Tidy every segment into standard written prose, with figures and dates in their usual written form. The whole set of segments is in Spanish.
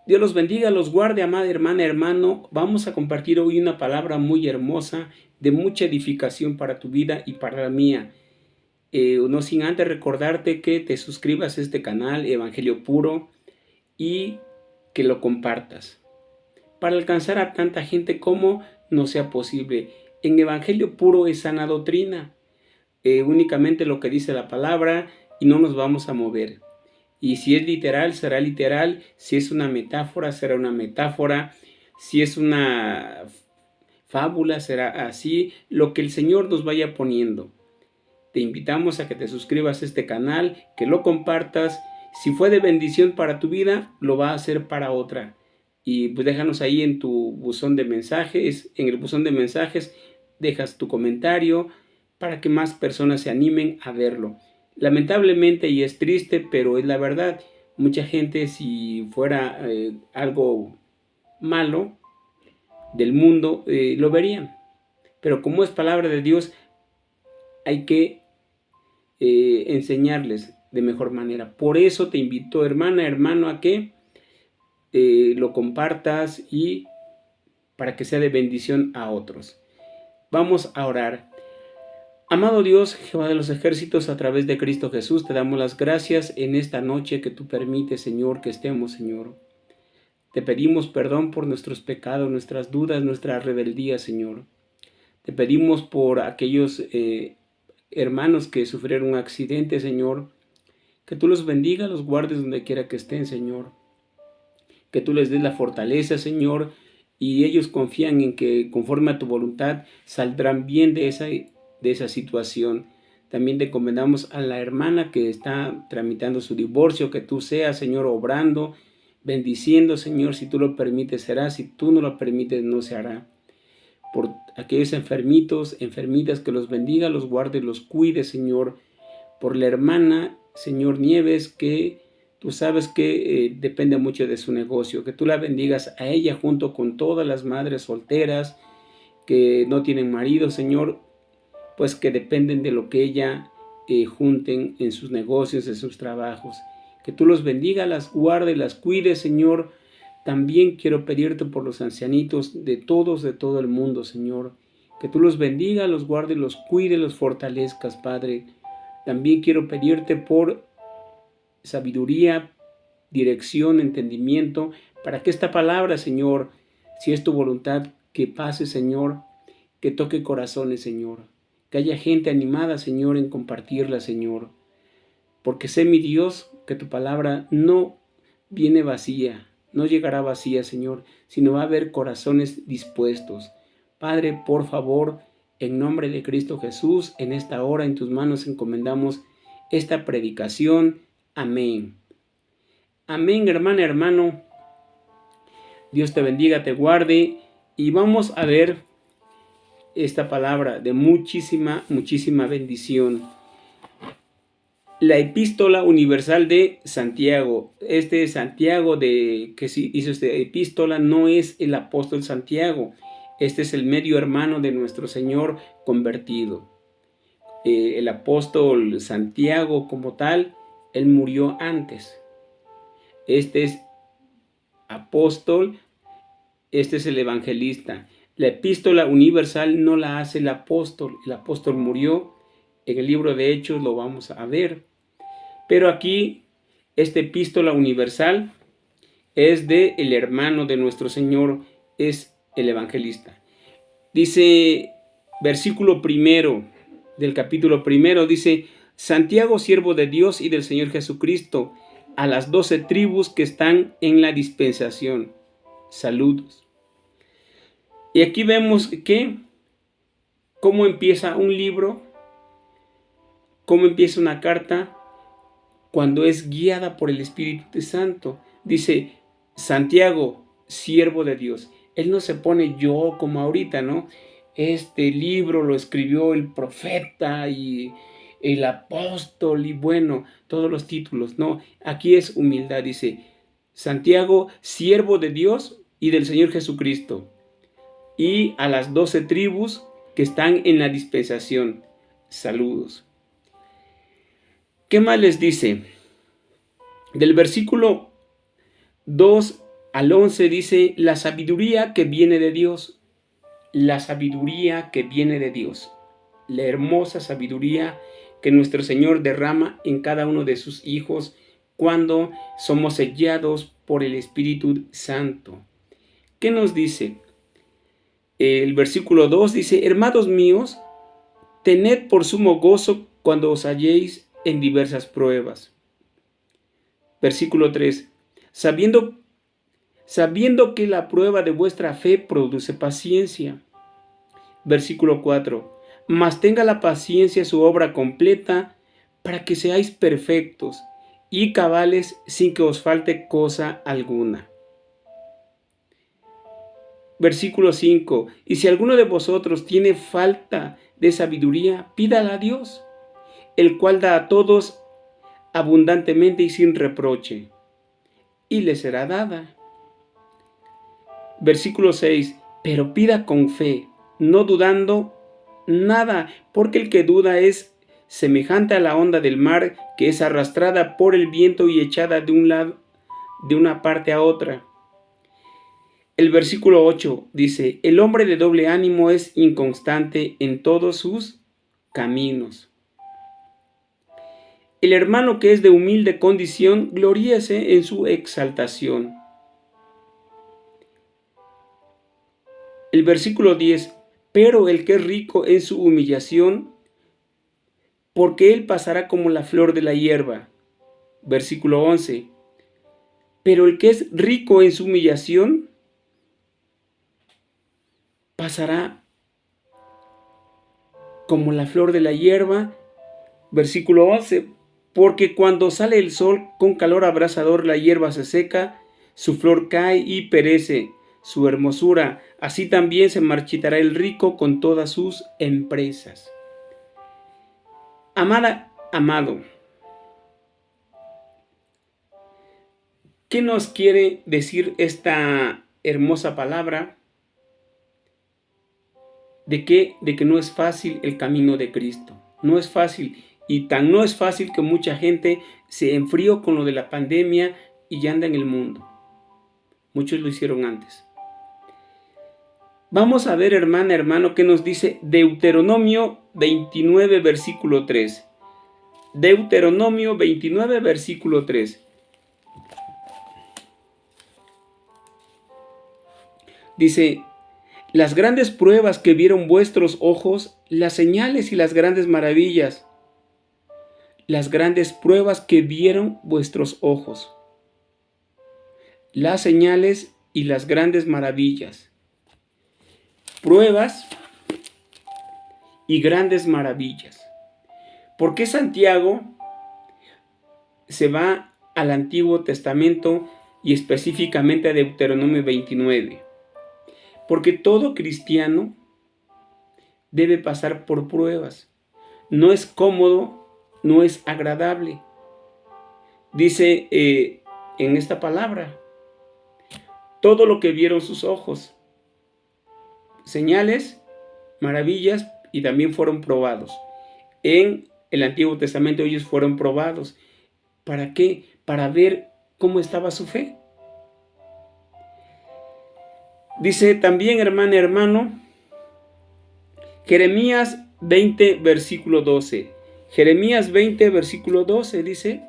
Dios los bendiga, los guarde, amada hermana, hermano. Vamos a compartir hoy una palabra muy hermosa, de mucha edificación para tu vida y para la mía. No sin antes recordarte que te suscribas a este canal, Evangelio Puro, y que lo compartas, para alcanzar a tanta gente como no sea posible. En Evangelio Puro es sana doctrina, únicamente lo que dice la palabra y no nos vamos a mover. Y si es literal, será literal. Si es una metáfora, será una metáfora. Si es una fábula, será así. Lo que el Señor nos vaya poniendo. Te invitamos a que te suscribas a este canal, que lo compartas. Si fue de bendición para tu vida, lo va a hacer para otra. Y pues déjanos ahí en tu buzón de mensajes. En el buzón de mensajes dejas tu comentario para que más personas se animen a verlo. Lamentablemente, y es triste, pero es la verdad, mucha gente, si fuera algo malo del mundo, lo verían. Pero como es palabra de Dios, hay que enseñarles de mejor manera. Por eso te invito, hermana, hermano, a que lo compartas y para que sea de bendición a otros. Vamos a orar. Amado Dios, Jehová de los ejércitos, a través de Cristo Jesús, te damos las gracias en esta noche que tú permites, Señor, que estemos, Señor. Te pedimos perdón por nuestros pecados, nuestras dudas, nuestra rebeldía, Señor. Te pedimos por aquellos hermanos que sufrieron un accidente, Señor. Que tú los bendiga, los guardes donde quiera que estén, Señor. Que tú les des la fortaleza, Señor, y ellos confían en que conforme a tu voluntad saldrán bien de esa situación. También te encomendamos a la hermana que está tramitando su divorcio, que tú seas, Señor, obrando, bendiciendo, Señor. Si tú lo permites, será. Si tú no lo permites, no se hará. Por aquellos enfermitos, enfermitas, que los bendiga, los guarde, los cuide, Señor. Por la hermana, Señor Nieves, que tú sabes que depende mucho de su negocio, que tú la bendigas a ella junto con todas las madres solteras que no tienen marido, Señor, pues que dependen de lo que ella junten en sus negocios, en sus trabajos. Que tú los bendiga, las guarde, las cuide, Señor. También quiero pedirte por los ancianitos de todo el mundo, Señor. Que tú los bendiga, los guarde, los cuide, los fortalezcas, Padre. También quiero pedirte por sabiduría, dirección, entendimiento, para que esta palabra, Señor, si es tu voluntad, que pase, Señor, que toque corazones, Señor. Que haya gente animada, Señor, en compartirla, Señor. Porque sé, mi Dios, que tu palabra no viene vacía, no llegará vacía, Señor, sino va a haber corazones dispuestos. Padre, por favor, en nombre de Cristo Jesús, en esta hora en tus manos encomendamos esta predicación. Amén. Amén, hermana, hermano. Dios te bendiga, te guarde. Y vamos a ver esta palabra de muchísima bendición. La epístola universal de Santiago. Este Santiago que hizo esta epístola no es el apóstol Santiago. Este es el medio hermano de nuestro Señor convertido. El apóstol Santiago como tal, él murió antes. Este es apóstol, este es el evangelista. La epístola universal no la hace el apóstol murió. En el libro de Hechos lo vamos a ver. Pero aquí, esta epístola universal es de el hermano de nuestro Señor, es el evangelista. Dice, versículo 1 del capítulo 1, dice: Santiago, siervo de Dios y del Señor Jesucristo, a las 12 tribus que están en la dispensación. Saludos. Y aquí vemos que cómo empieza un libro, cómo empieza una carta, cuando es guiada por el Espíritu Santo. Dice, Santiago, siervo de Dios. Él no se pone yo como ahorita, ¿no? Este libro lo escribió el profeta y el apóstol y bueno, todos los títulos, ¿no? Aquí es humildad, dice, Santiago, siervo de Dios y del Señor Jesucristo, y a las 12 tribus que están en la dispensación. Saludos. ¿Qué más les dice? Del versículo 2 al 11 dice, la sabiduría que viene de Dios. La sabiduría que viene de Dios. La hermosa sabiduría que nuestro Señor derrama en cada uno de sus hijos cuando somos sellados por el Espíritu Santo. ¿Qué nos dice? El versículo 2 dice, hermanos míos, tened por sumo gozo cuando os halléis en diversas pruebas. Versículo 3, sabiendo que la prueba de vuestra fe produce paciencia. Versículo 4, mas tenga la paciencia su obra completa, para que seáis perfectos y cabales sin que os falte cosa alguna. Versículo 5, y si alguno de vosotros tiene falta de sabiduría, pídala a Dios, el cual da a todos abundantemente y sin reproche, y le será dada. Versículo 6, pero pida con fe, no dudando nada, porque el que duda es semejante a la onda del mar, que es arrastrada por el viento y echada de un lado, de una parte a otra. El versículo 8 dice, el hombre de doble ánimo es inconstante en todos sus caminos. El hermano que es de humilde condición, gloríese en su exaltación. El versículo 10, pero el que es rico en su humillación, porque él pasará como la flor de la hierba. Versículo 11, pero el que es rico en su humillación, pasará como la flor de la hierba. Versículo 11, porque cuando sale el sol con calor abrasador, la hierba se seca, su flor cae y perece su hermosura. Así también se marchitará el rico con todas sus empresas. Amada, amado, ¿qué nos quiere decir esta hermosa palabra? De que no es fácil el camino de Cristo. No es fácil. Y tan no es fácil que mucha gente se enfrió con lo de la pandemia y ya anda en el mundo. Muchos lo hicieron antes. Vamos a ver, hermana, hermano, qué nos dice Deuteronomio 29, versículo 3. Deuteronomio 29, versículo 3. Dice, las grandes pruebas que vieron vuestros ojos, las señales y las grandes maravillas. Las grandes pruebas que vieron vuestros ojos. Las señales y las grandes maravillas. Pruebas y grandes maravillas. ¿Por qué Santiago se va al Antiguo Testamento y específicamente a Deuteronomio 29? Porque todo cristiano debe pasar por pruebas. No es cómodo, no es agradable. Dice en esta palabra, todo lo que vieron sus ojos, señales, maravillas, y también fueron probados. En el Antiguo Testamento ellos fueron probados. ¿Para qué? Para ver cómo estaba su fe. Dice también, hermana, hermano, Jeremías 20, versículo 12. Jeremías 20, versículo 12 dice,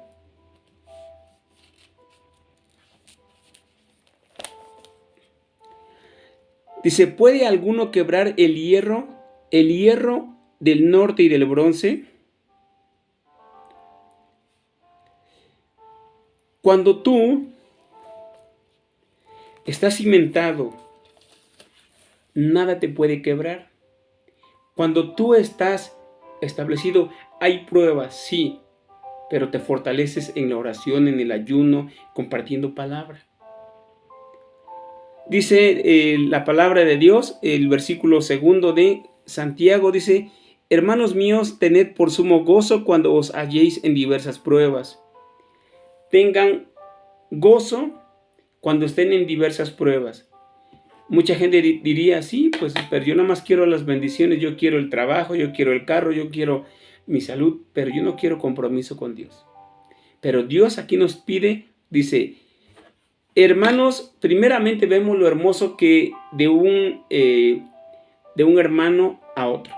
¿puede alguno quebrar el hierro del norte y del bronce? Cuando tú estás cimentado, nada te puede quebrar. Cuando tú estás establecido, hay pruebas, sí, pero te fortaleces en la oración, en el ayuno, compartiendo palabra. Dice la palabra de Dios, el versículo 2 de Santiago, dice, hermanos míos, tened por sumo gozo cuando os halléis en diversas pruebas. Tengan gozo cuando estén en diversas pruebas. Mucha gente diría, sí, pues, pero yo nada más quiero las bendiciones, yo quiero el trabajo, yo quiero el carro, yo quiero mi salud, pero yo no quiero compromiso con Dios. Pero Dios aquí nos pide, dice, Hermanos, primeramente vemos lo hermoso que de un hermano a otro.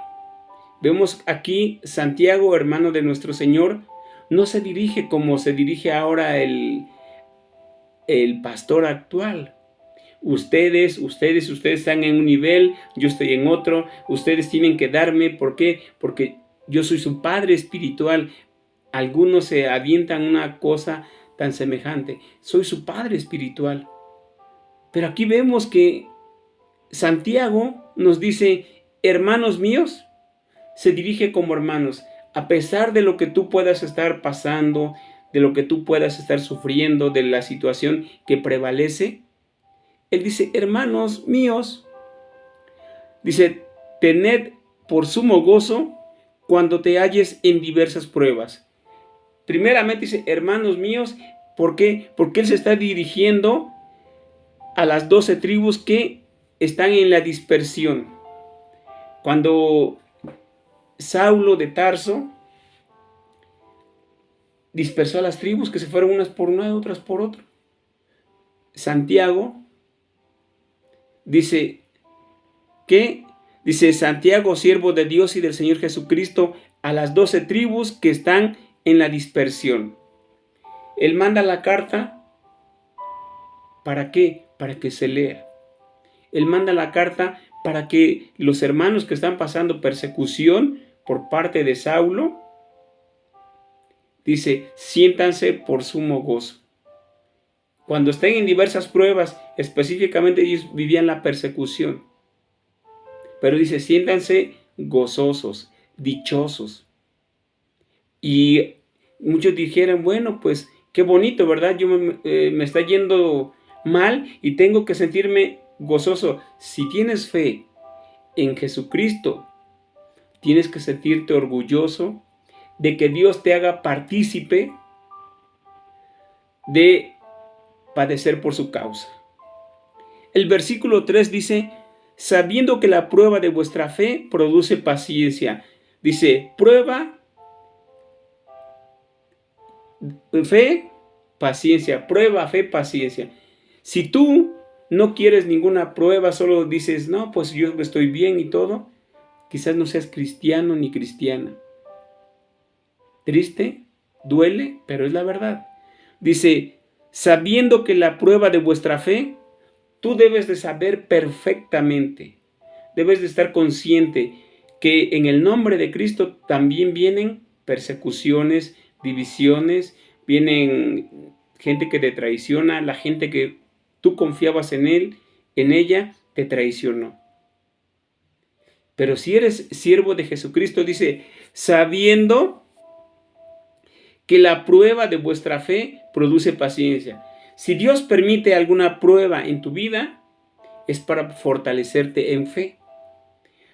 Vemos aquí Santiago, hermano de nuestro Señor, no se dirige como se dirige ahora el pastor actual. Ustedes están en un nivel, yo estoy en otro, ustedes tienen que darme, ¿por qué? Porque yo soy su padre espiritual. Algunos se avientan una cosa tan semejante, soy su padre espiritual. Pero aquí vemos que Santiago nos dice, hermanos míos, se dirige como hermanos, a pesar de lo que tú puedas estar pasando, de lo que tú puedas estar sufriendo, de la situación que prevalece. Él dice, hermanos míos, dice, tened por sumo gozo cuando te halles en diversas pruebas. Primeramente dice, hermanos míos, ¿por qué? Porque él se está dirigiendo a las 12 tribus que están en la dispersión. Cuando Saulo de Tarso dispersó a las tribus que se fueron unas por un lado, otras por otro. Santiago dice Santiago, siervo de Dios y del Señor Jesucristo, a las 12 tribus que están en la dispersión. Él manda la carta, ¿para qué? Para que se lea. Él manda la carta para que los hermanos que están pasando persecución por parte de Saulo, dice, siéntanse por sumo gozo. Cuando estén en diversas pruebas, específicamente ellos vivían la persecución. Pero dice, siéntanse gozosos, dichosos. Y muchos dijeron, bueno, pues qué bonito, ¿verdad? Yo me está yendo mal y tengo que sentirme gozoso. Si tienes fe en Jesucristo, tienes que sentirte orgulloso de que Dios te haga partícipe de padecer por su causa. El versículo 3 dice, sabiendo que la prueba de vuestra fe produce paciencia. Dice, prueba, fe, paciencia. Prueba, fe, paciencia. Si tú no quieres ninguna prueba, solo dices, no, pues yo estoy bien y todo, quizás no seas cristiano ni cristiana. Triste, duele, pero es la verdad. Dice, sabiendo que la prueba de vuestra fe, tú debes de saber perfectamente, debes de estar consciente que en el nombre de Cristo también vienen persecuciones, divisiones, vienen gente que te traiciona, la gente que tú confiabas en él, en ella, te traicionó. Pero si eres siervo de Jesucristo, dice, sabiendo que la prueba de vuestra fe produce paciencia. Si Dios permite alguna prueba en tu vida, es para fortalecerte en fe.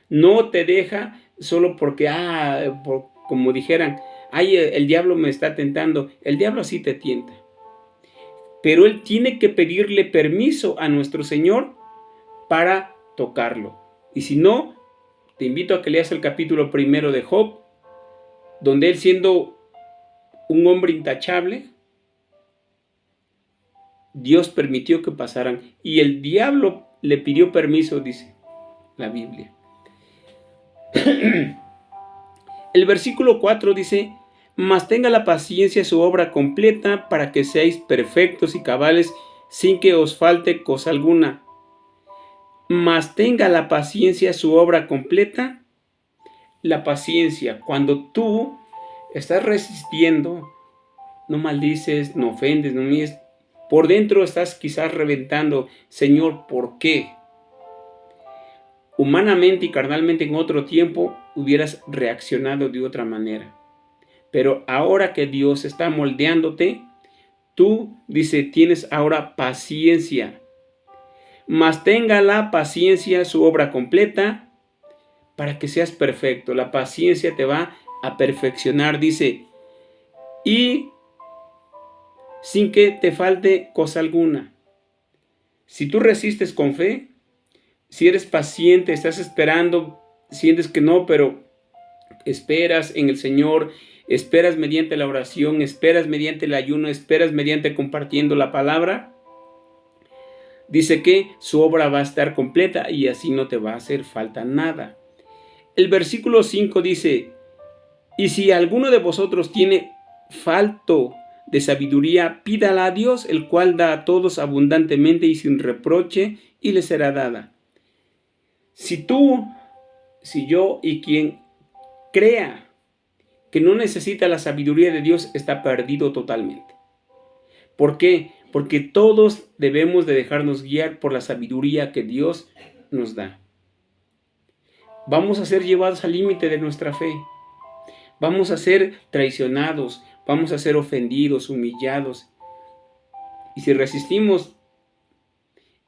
No te deja solo porque, como dijeran, el diablo me está tentando. El diablo sí te tienta. Pero él tiene que pedirle permiso a nuestro Señor para tocarlo. Y si no, te invito a que leas el capítulo 1 de Job, donde él, siendo un hombre intachable, Dios permitió que pasaran y el diablo le pidió permiso, dice la Biblia. El versículo 4 dice, mas tenga la paciencia su obra completa para que seáis perfectos y cabales sin que os falte cosa alguna. Mas tenga la paciencia su obra completa. La paciencia, cuando tú estás resistiendo, no maldices, no ofendes, no mientes, por dentro estás quizás reventando, Señor, ¿por qué? Humanamente y carnalmente en otro tiempo hubieras reaccionado de otra manera. Pero ahora que Dios está moldeándote, tú, dice, tienes ahora paciencia. Mas tenga la paciencia su obra completa para que seas perfecto. La paciencia te va a perfeccionar, dice, y sin que te falte cosa alguna. Si tú resistes con fe, si eres paciente, estás esperando, sientes que no, pero esperas en el Señor, esperas mediante la oración, esperas mediante el ayuno, esperas mediante compartiendo la palabra, Dice que su obra va a estar completa y así no te va a hacer falta nada. El versículo 5 dice, y si alguno de vosotros tiene falto de sabiduría, pídala a Dios, el cual da a todos abundantemente y sin reproche, y le será dada. Si tú, si yo y quien crea que no necesita la sabiduría de Dios, está perdido totalmente. ¿Por qué? Porque todos debemos de dejarnos guiar por la sabiduría que Dios nos da. Vamos a ser llevados al límite de nuestra fe. Vamos a ser traicionados, vamos a ser ofendidos, humillados. Y si resistimos,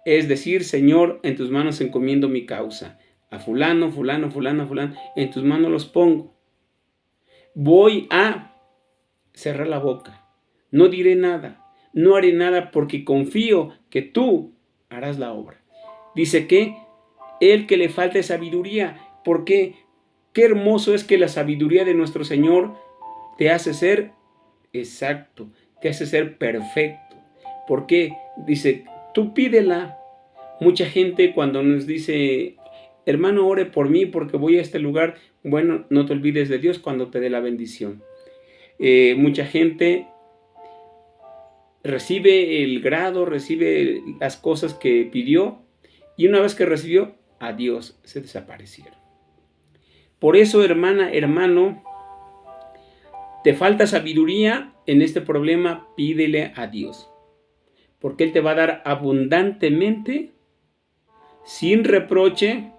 es decir, Señor, en tus manos encomiendo mi causa. A fulano, en tus manos los pongo. Voy a cerrar la boca. No diré nada, no haré nada porque confío que tú harás la obra. Dice que el que le falte sabiduría, ¿por qué? Qué hermoso es que la sabiduría de nuestro Señor te hace ser exacto, te hace ser perfecto. ¿Por qué? Dice, tú pídela. Mucha gente cuando nos dice, hermano, ore por mí porque voy a este lugar, bueno, no te olvides de Dios cuando te dé la bendición. Mucha gente recibe el grado, recibe las cosas que pidió y una vez que recibió, adiós, se desaparecieron. Por eso, hermana, hermano, te falta sabiduría en este problema, pídele a Dios. Porque Él te va a dar abundantemente, sin reproche.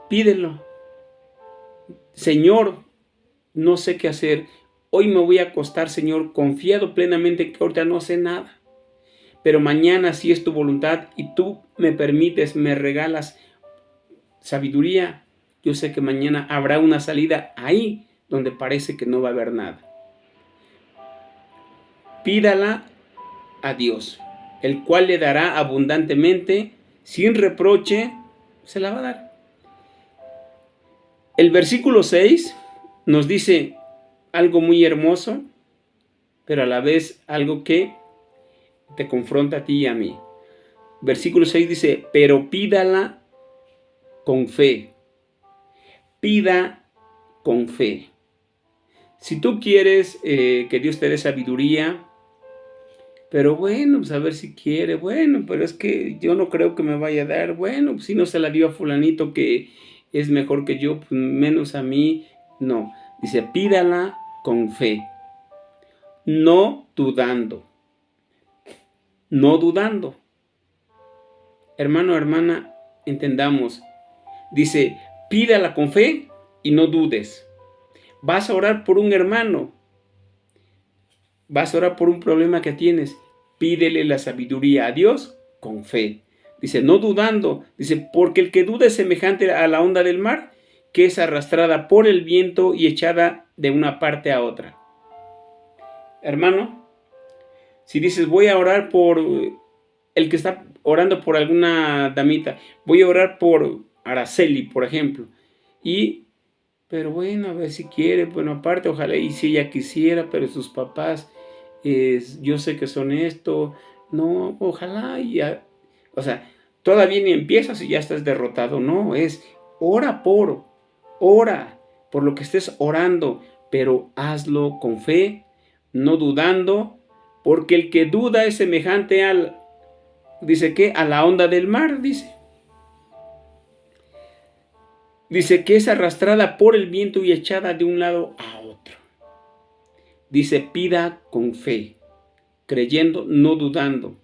Pídelo. Señor, no sé qué hacer. Hoy me voy a acostar, Señor, confiado plenamente que ahorita no sé nada. Pero mañana, si es tu voluntad y tú me permites, me regalas sabiduría, yo sé que mañana habrá una salida ahí donde parece que no va a haber nada. Pídala a Dios, el cual le dará abundantemente, sin reproche, se la va a dar. El versículo 6 nos dice algo muy hermoso, pero a la vez algo que te confronta a ti y a mí. Versículo 6 dice, pero pídala con fe. Pida con fe. Si tú quieres que Dios te dé sabiduría, pero bueno, pues a ver si quiere, bueno, pero es que yo no creo que me vaya a dar, bueno, pues si no se la dio a fulanito que es mejor que yo, pues menos a mí, no. Dice, pídala con fe, no dudando, no dudando. Hermano, hermana, entendamos, dice, pídala con fe y no dudes. Vas a orar por un hermano, vas a orar por un problema que tienes, pídele la sabiduría a Dios con fe. Dice, no dudando, dice, porque el que duda es semejante a la onda del mar, que es arrastrada por el viento y echada de una parte a otra. Hermano, si dices, voy a orar por el que está orando por alguna damita, voy a orar por Araceli, por ejemplo, pero bueno, a ver si quiere, bueno, aparte, ojalá, y si ella quisiera, pero sus papás, yo sé que son esto, no, ojalá, o sea, todavía ni empiezas y ya estás derrotado, no, ora por lo que estés orando, pero hazlo con fe, no dudando, porque el que duda es semejante dice que a la onda del mar, dice que es arrastrada por el viento y echada de un lado a otro. Dice, pida con fe, creyendo, no dudando.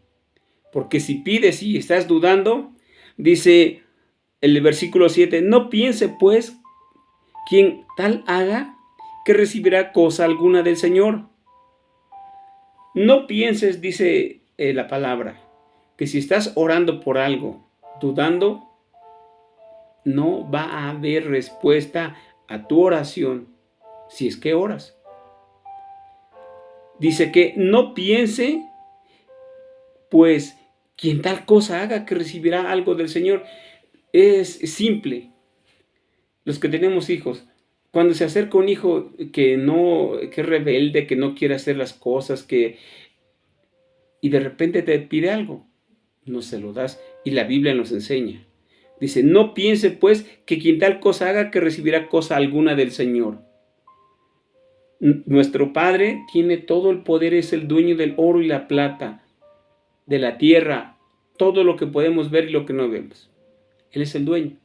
Porque si pides y estás dudando, dice el versículo 7, no piense pues quien tal haga que recibirá cosa alguna del Señor. No pienses, dice la palabra, que si estás orando por algo, dudando, no va a haber respuesta a tu oración si es que oras. Dice que no piense, pues, quien tal cosa haga que recibirá algo del Señor. Es simple. Los que tenemos hijos, cuando se acerca un hijo que es rebelde, que no quiere hacer las cosas, que y de repente te pide algo, no se lo das. Y la Biblia nos enseña. Dice, no piense pues que quien tal cosa haga que recibirá cosa alguna del Señor. Nuestro Padre tiene todo el poder, es el dueño del oro y la plata, de la tierra, todo lo que podemos ver y lo que no vemos. Él es el dueño.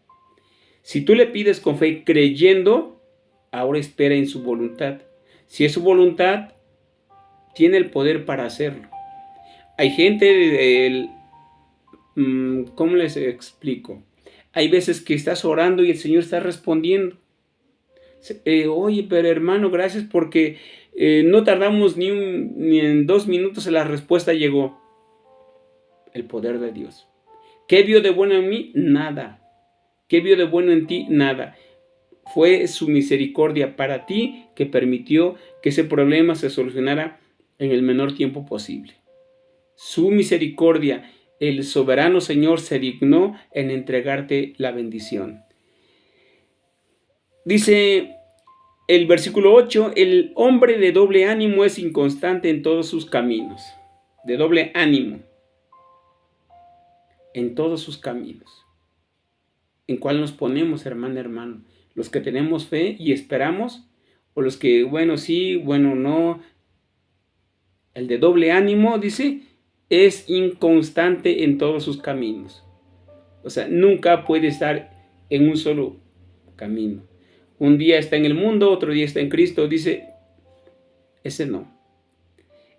Si tú le pides con fe creyendo, ahora espera en su voluntad. Si es su voluntad, tiene el poder para hacerlo. Hay gente, ¿cómo les explico? Hay veces que estás orando y el Señor está respondiendo. Oye, pero hermano, gracias porque no tardamos ni en 2 minutos y la respuesta llegó. El poder de Dios. ¿Qué vio de bueno en mí? Nada. ¿Qué vio de bueno en ti? Nada. Fue su misericordia para ti que permitió que ese problema se solucionara en el menor tiempo posible. Su misericordia, el soberano Señor se dignó en entregarte la bendición. Dice el versículo 8, el hombre de doble ánimo es inconstante en todos sus caminos. De doble ánimo. En todos sus caminos. ¿En cuál nos ponemos, hermano? ¿Los que tenemos fe y esperamos? ¿O los que, bueno, sí, bueno, no? El de doble ánimo, dice, es inconstante en todos sus caminos. O sea, nunca puede estar en un solo camino. Un día está en el mundo, otro día está en Cristo. Dice, ese no.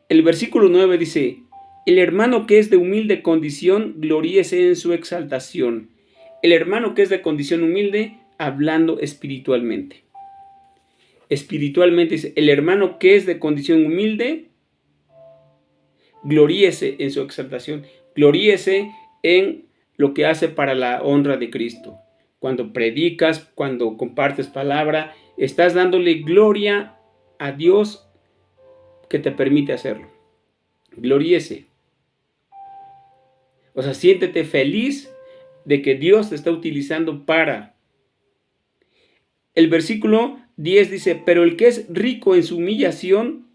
El versículo 9 dice, el hermano que es de humilde condición, gloríese en su exaltación. El hermano que es de condición humilde, hablando espiritualmente. Espiritualmente dice, el hermano que es de condición humilde, gloríese en su exaltación. Gloríese en lo que hace para la honra de Cristo. Cuando predicas, cuando compartes palabra, estás dándole gloria a Dios que te permite hacerlo. Gloríese. O sea, siéntete feliz de que Dios te está utilizando para. El versículo 10 dice, pero el que es rico en su humillación,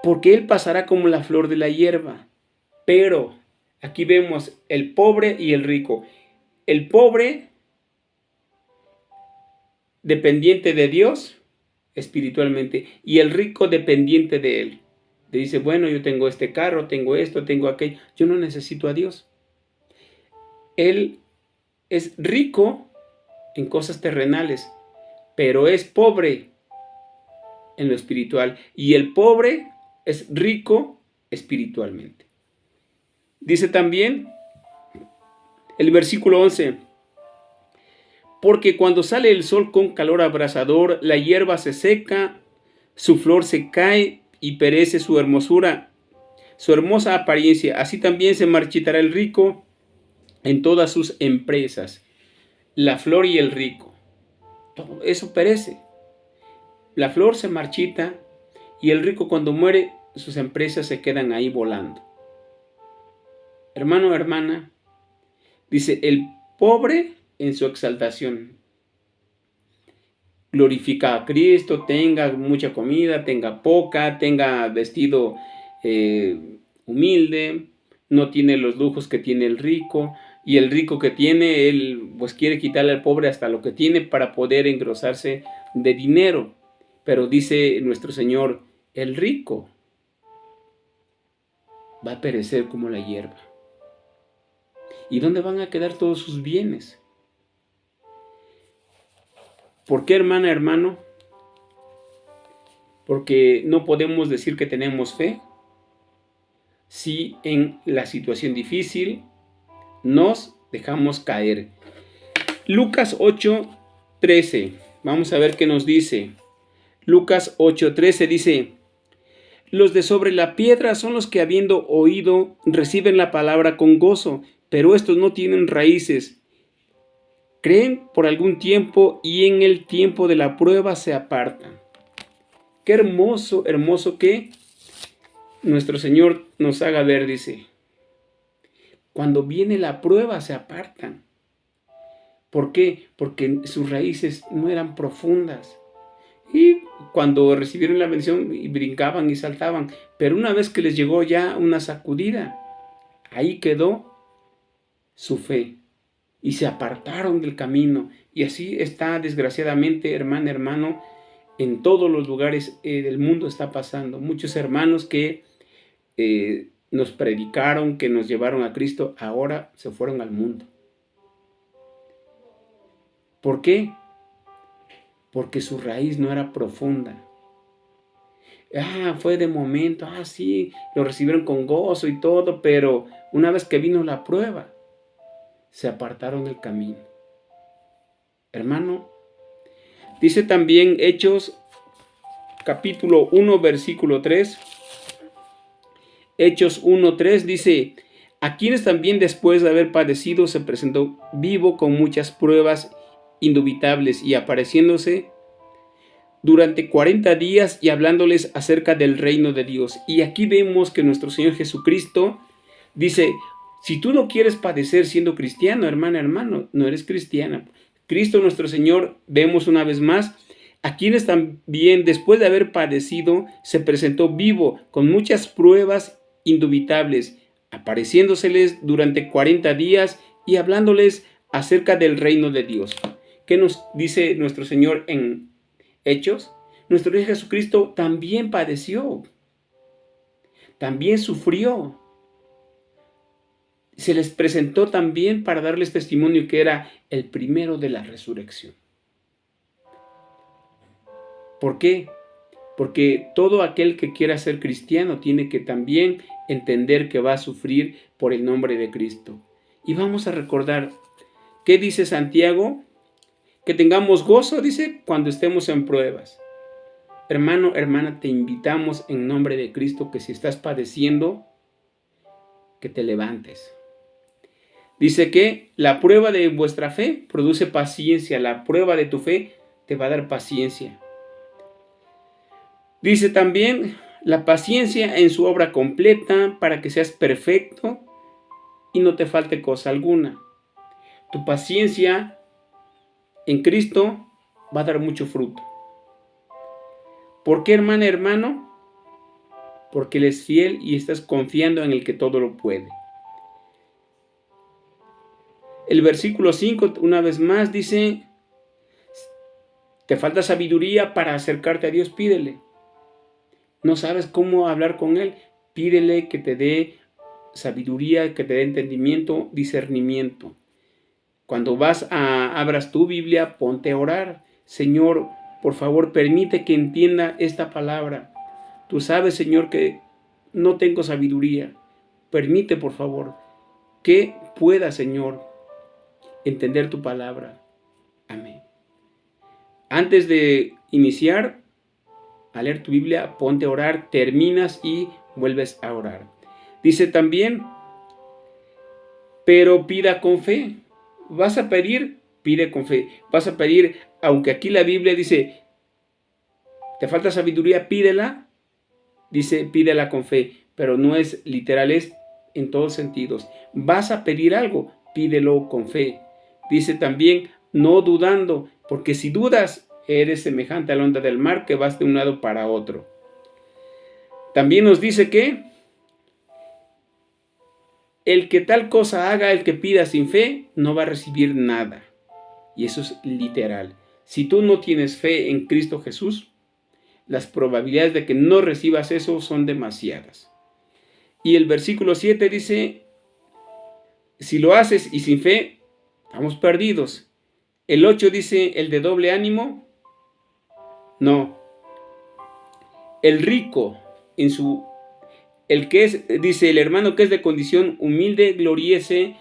porque él pasará como la flor de la hierba. Pero aquí vemos el pobre y el rico. El pobre, dependiente de Dios espiritualmente, y el rico dependiente de él. Le dice, bueno, yo tengo este carro, tengo esto, tengo aquello. Yo no necesito a Dios. Él es rico en cosas terrenales, pero es pobre en lo espiritual. Y el pobre es rico espiritualmente. Dice también el versículo 11, porque cuando sale el sol con calor abrasador, la hierba se seca, su flor se cae y perece su hermosura, su hermosa apariencia. Así también se marchitará el rico en todas sus empresas. La flor y el rico, todo eso perece. La flor se marchita y el rico cuando muere, sus empresas se quedan ahí volando. Hermano, hermana, dice, el pobre en su exaltación glorifica a Cristo, tenga mucha comida, tenga poca, tenga vestido humilde, no tiene los lujos que tiene el rico, y el rico que tiene, él pues quiere quitarle al pobre hasta lo que tiene para poder engrosarse de dinero. Pero dice nuestro Señor, el rico va a perecer como la hierba. ¿Y dónde van a quedar todos sus bienes? ¿Por qué, hermana, hermano? Porque no podemos decir que tenemos fe si en la situación difícil nos dejamos caer. Lucas 8:13. Vamos a ver qué nos dice. Lucas 8:13 dice, los de sobre la piedra son los que habiendo oído reciben la palabra con gozo, pero estos no tienen raíces. Creen por algún tiempo y en el tiempo de la prueba se apartan. Qué hermoso, hermoso que nuestro Señor nos haga ver, dice. Cuando viene la prueba se apartan. ¿Por qué? Porque sus raíces no eran profundas. Y cuando recibieron la bendición, brincaban y saltaban. Pero una vez que les llegó ya una sacudida, ahí quedó su fe. Y se apartaron del camino. Y así está, desgraciadamente, hermana, hermano, en todos los lugares del mundo está pasando. Muchos hermanos que nos predicaron, que nos llevaron a Cristo, ahora se fueron al mundo. ¿Por qué? Porque su raíz no era profunda. Fue de momento, sí, lo recibieron con gozo y todo, pero una vez que vino la prueba, se apartaron del camino. Hermano, dice también Hechos capítulo 1, versículo 3. Hechos 1:3 dice: a quienes también después de haber padecido se presentó vivo con muchas pruebas indubitables y apareciéndose durante 40 días y hablándoles acerca del reino de Dios. Y aquí vemos que nuestro Señor Jesucristo dice: si tú no quieres padecer siendo cristiano, hermana, hermano, no eres cristiana. Cristo nuestro Señor, vemos una vez más, a quienes también después de haber padecido se presentó vivo con muchas pruebas indubitables, apareciéndoseles durante 40 días y hablándoles acerca del reino de Dios. ¿Qué nos dice nuestro Señor en Hechos? Nuestro Dios Jesucristo también padeció, también sufrió. Se les presentó también para darles testimonio que era el primero de la resurrección. ¿Por qué? Porque todo aquel que quiera ser cristiano tiene que también entender que va a sufrir por el nombre de Cristo. Y vamos a recordar, ¿qué dice Santiago? Que tengamos gozo, dice, cuando estemos en pruebas. Hermano, hermana, te invitamos en nombre de Cristo que si estás padeciendo, que te levantes. Dice que la prueba de vuestra fe produce paciencia. La prueba de tu fe te va a dar paciencia. Dice también la paciencia en su obra completa para que seas perfecto y no te falte cosa alguna. Tu paciencia en Cristo va a dar mucho fruto. ¿Por qué, hermana, hermano? Porque Él es fiel y estás confiando en el que todo lo puede. El versículo 5, una vez más, dice: te falta sabiduría para acercarte a Dios, pídele. No sabes cómo hablar con Él, pídele que te dé sabiduría, que te dé entendimiento, discernimiento. Cuando abras tu Biblia, ponte a orar. Señor, por favor, permite que entienda esta palabra. Tú sabes, Señor, que no tengo sabiduría. Permite, por favor, que pueda, Señor, entender tu palabra. Amén. Antes de iniciar a leer tu Biblia, ponte a orar, terminas y vuelves a orar. Dice también: pero pida con fe. Vas a pedir, pide con fe. Vas a pedir, aunque aquí la Biblia dice, te falta sabiduría, pídela. Dice, pídela con fe, pero no es literal, es en todos sentidos. Vas a pedir algo, pídelo con fe. Dice también, no dudando, porque si dudas, eres semejante a la onda del mar que vas de un lado para otro. También nos dice que el que tal cosa haga, el que pida sin fe, no va a recibir nada. Y eso es literal. Si tú no tienes fe en Cristo Jesús, las probabilidades de que no recibas eso son demasiadas. Y el versículo 7 dice, si lo haces y sin fe, estamos perdidos. El 8 dice, el de doble ánimo, no. El rico el que es, dice, el hermano que es de condición humilde, gloríese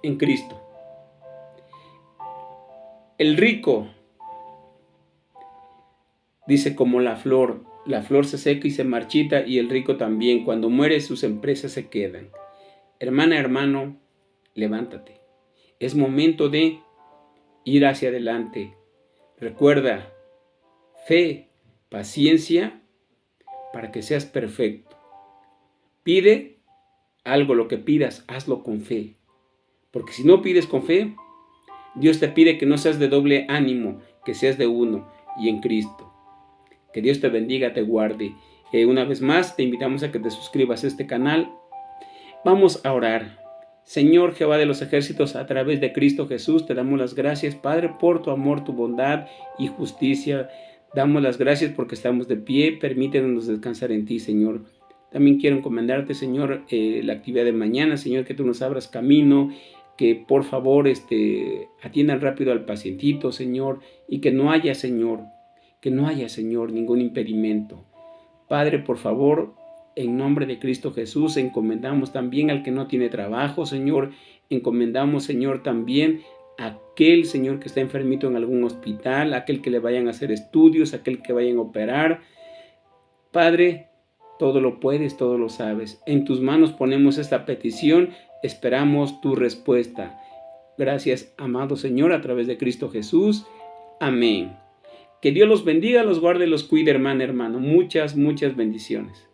en Cristo. El rico, dice, como la flor se seca y se marchita, y el rico también, cuando muere sus empresas se quedan. Hermana, hermano, levántate. Es momento de ir hacia adelante. Recuerda, fe, paciencia, para que seas perfecto. Pide algo, lo que pidas, hazlo con fe. Porque si no pides con fe, Dios te pide que no seas de doble ánimo, que seas de uno y en Cristo. Que Dios te bendiga, te guarde. Una vez más, te invitamos a que te suscribas a este canal. Vamos a orar. Señor Jehová de los ejércitos, a través de Cristo Jesús, te damos las gracias, Padre, por tu amor, tu bondad y justicia. Damos las gracias porque estamos de pie. Permítenos descansar en ti, Señor. También quiero encomendarte, Señor, la actividad de mañana, Señor, que tú nos abras camino, que por favor atiendan rápido al pacientito, Señor, y que no haya, Señor, ningún impedimento. Padre, por favor, en nombre de Cristo Jesús, encomendamos también al que no tiene trabajo, Señor. Encomendamos, Señor, también a aquel, Señor, que está enfermito en algún hospital, aquel que le vayan a hacer estudios, aquel que vayan a operar. Padre, todo lo puedes, todo lo sabes. En tus manos ponemos esta petición, esperamos tu respuesta. Gracias, amado Señor, a través de Cristo Jesús. Amén. Que Dios los bendiga, los guarde, los cuide, hermano. Muchas, muchas bendiciones.